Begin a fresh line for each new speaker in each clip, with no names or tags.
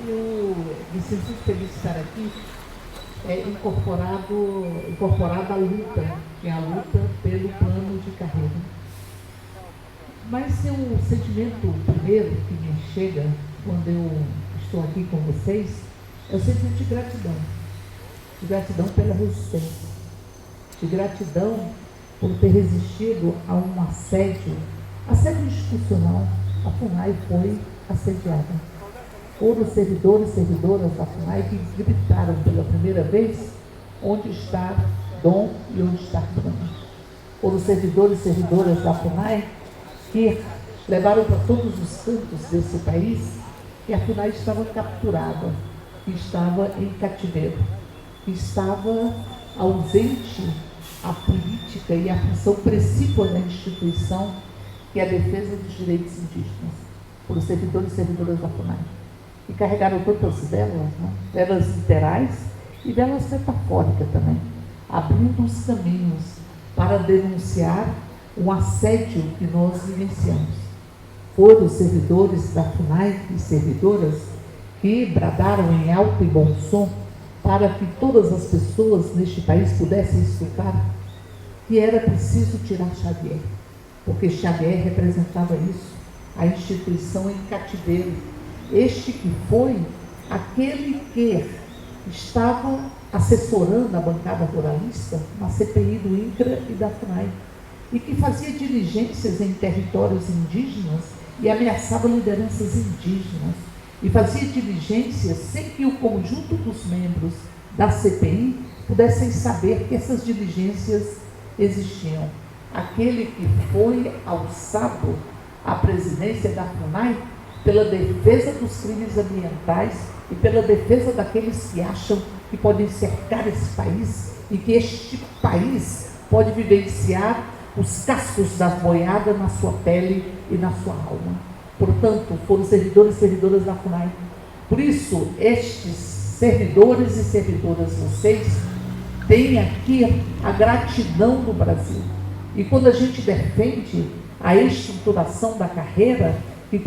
Eu me sinto feliz de estar aqui, incorporado à luta, que é a luta pelo plano de carreira. Mas o sentimento primeiro que me chega quando eu estou aqui com vocês é o sentimento de gratidão pela resistência, de gratidão por ter resistido a um assédio institucional. A FUNAI foi assediada. Foram servidores e servidoras da FUNAI que gritaram pela primeira vez: onde está Dom e onde está Bruno? Foram servidores e servidoras da FUNAI que levaram para todos os cantos desse país que a FUNAI estava capturada, que estava em cativeiro, que estava ausente a política e a função principal da instituição, que é a defesa dos direitos indígenas. Foram servidores e servidoras da FUNAI. E carregaram tantas velas, velas literais e velas metafóricas também, abrindo os caminhos para denunciar o assédio que nós vivenciamos. Foram os servidores da FUNAI e servidoras que bradaram em alto e bom som para que todas as pessoas neste país pudessem escutar que era preciso tirar Xavier, porque Xavier representava isso, a instituição em cativeiro. Este que foi aquele que estava assessorando a bancada ruralista na CPI do INCRA e da FUNAI, e que fazia diligências em territórios indígenas e ameaçava lideranças indígenas, e fazia diligências sem que o conjunto dos membros da CPI pudessem saber que essas diligências existiam. Aquele que foi alçado à presidência da FUNAI pela defesa dos crimes ambientais e pela defesa daqueles que acham que podem cercar esse país e que este país pode vivenciar os cascos das boiadas na sua pele e na sua alma. Portanto, foram servidores e servidoras da FUNAI. Por isso, estes servidores e servidoras, vocês têm aqui a gratidão do Brasil. E quando a gente defende a estruturação da carreira, que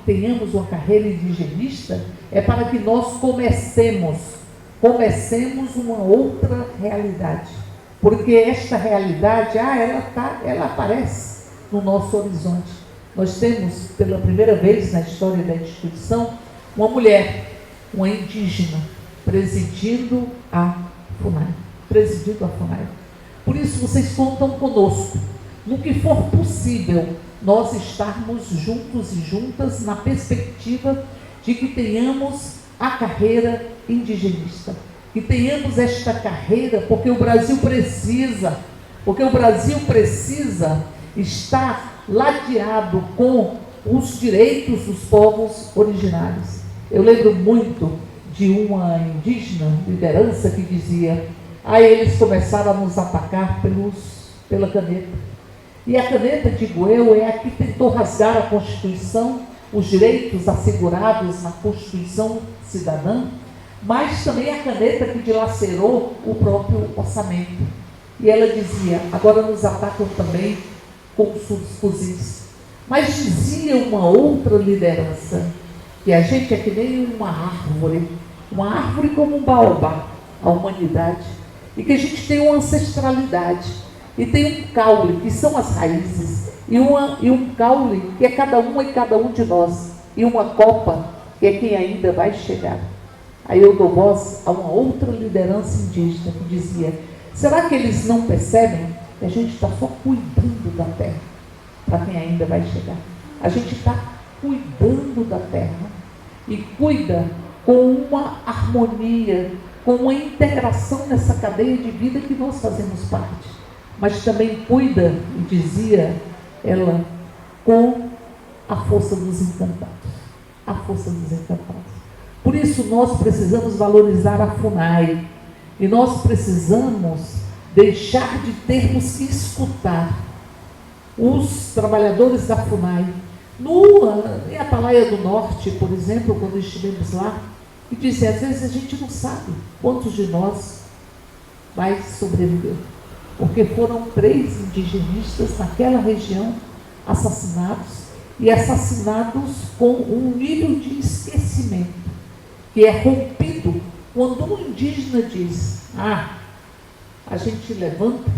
tenhamos uma carreira indigenista, é para que nós comecemos uma outra realidade. Porque esta realidade, ela aparece no nosso horizonte. Nós temos, pela primeira vez na história da instituição, uma mulher, uma indígena, presidindo a FUNAI. Por isso, vocês contam conosco, no que for possível, nós estarmos juntos e juntas na perspectiva de que tenhamos a carreira indigenista, que tenhamos esta carreira, porque o Brasil precisa estar ladeado com os direitos dos povos originários. Eu lembro muito de uma indígena liderança que dizia: eles começaram a nos atacar pela caneta. E a caneta, digo eu, é a que tentou rasgar a Constituição, os direitos assegurados na Constituição cidadã, mas também a caneta que dilacerou o próprio orçamento. E ela dizia: agora nos atacam também com os fuzis. Mas dizia uma outra liderança, que a gente é que nem uma árvore como um baobá, a humanidade, e que a gente tem uma ancestralidade, e tem um caule, que são as raízes, e um caule, que é cada uma e cada um de nós, e uma copa, que é quem ainda vai chegar. Aí eu dou voz a uma outra liderança indígena que dizia: será que eles não percebem que a gente está só cuidando da terra para quem ainda vai chegar? A gente está cuidando da terra e cuida com uma harmonia, com uma integração nessa cadeia de vida que nós fazemos parte. Mas também cuida, e dizia ela, com a força dos encantados. A força dos encantados. Por isso nós precisamos valorizar a FUNAI. E nós precisamos deixar de termos que escutar os trabalhadores da FUNAI. Em Atalaia do Norte, por exemplo, quando estivemos lá, e disse: às vezes a gente não sabe quantos de nós vai sobreviver. Porque foram 3 indigenistas naquela região assassinados, e assassinados com um nível de esquecimento que é rompido quando um indígena diz: a gente levanta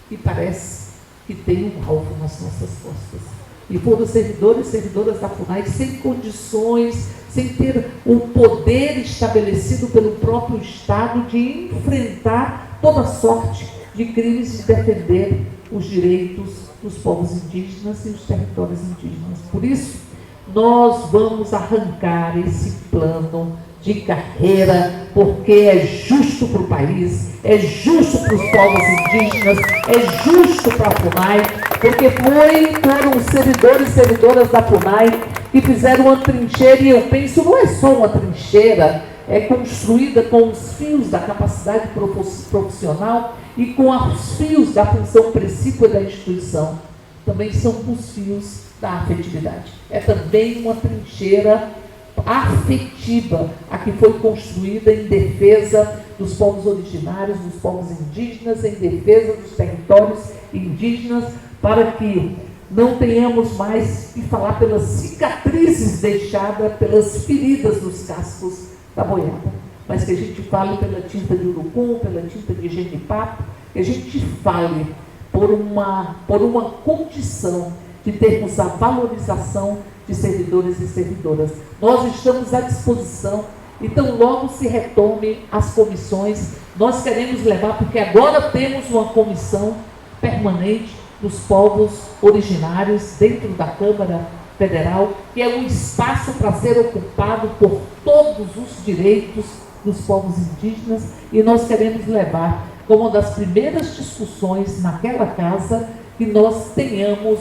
e parece que tem um alvo nas nossas costas. E foram servidores e servidoras da FUNAI sem condições, sem ter o poder estabelecido pelo próprio Estado de enfrentar toda sorte de crimes e defender os direitos dos povos indígenas e os territórios indígenas. Por isso, nós vamos arrancar esse plano de carreira, porque é justo para o país, é justo para os povos indígenas, é justo para a FUNAI, porque foram os servidores e servidoras da FUNAI que fizeram uma trincheira, e eu penso, não é só uma trincheira, é construída com os fios da capacidade profissional e com os fios da função precípua da instituição. Também são os fios da afetividade. É também uma trincheira afetiva, a que foi construída em defesa dos povos originários, dos povos indígenas, em defesa dos territórios indígenas, para que não tenhamos mais que falar pelas cicatrizes deixadas, pelas feridas dos cascos da boiada, mas que a gente fale pela tinta de urucum, pela tinta de genipapo, que a gente fale por uma condição de termos a valorização de servidores e servidoras. Nós estamos à disposição, então logo se retome as comissões, nós queremos levar, porque agora temos uma comissão permanente dos povos originários dentro da Câmara Federal, que é um espaço para ser ocupado por todos os direitos dos povos indígenas, e nós queremos levar como uma das primeiras discussões naquela casa que nós tenhamos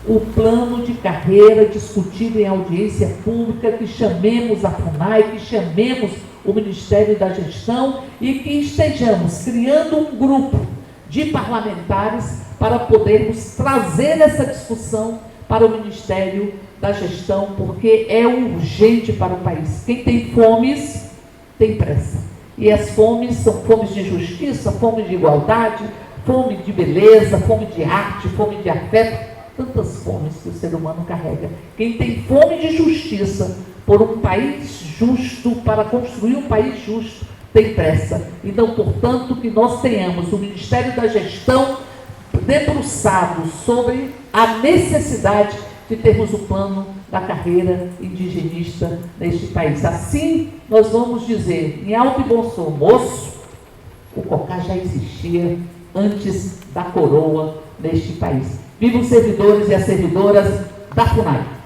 o plano de carreira discutido em audiência pública, que chamemos a FUNAI, que chamemos o Ministério da Gestão e que estejamos criando um grupo de parlamentares para podermos trazer essa discussão para o Ministério da Gestão, porque é urgente para o país. Quem tem fomes, tem pressa. E as fomes são fomes de justiça, fome de igualdade, fome de beleza, fome de arte, fome de afeto, tantas fomes que o ser humano carrega. Quem tem fome de justiça por um país justo, para construir um país justo, tem pressa. Então, portanto, que nós tenhamos o Ministério da Gestão debruçado sobre a necessidade de termos o plano da carreira indigenista neste país. Assim, nós vamos dizer, em alto e bom som, moço, o cocá já existia antes da coroa neste país. Viva os servidores e as servidoras da FUNAI!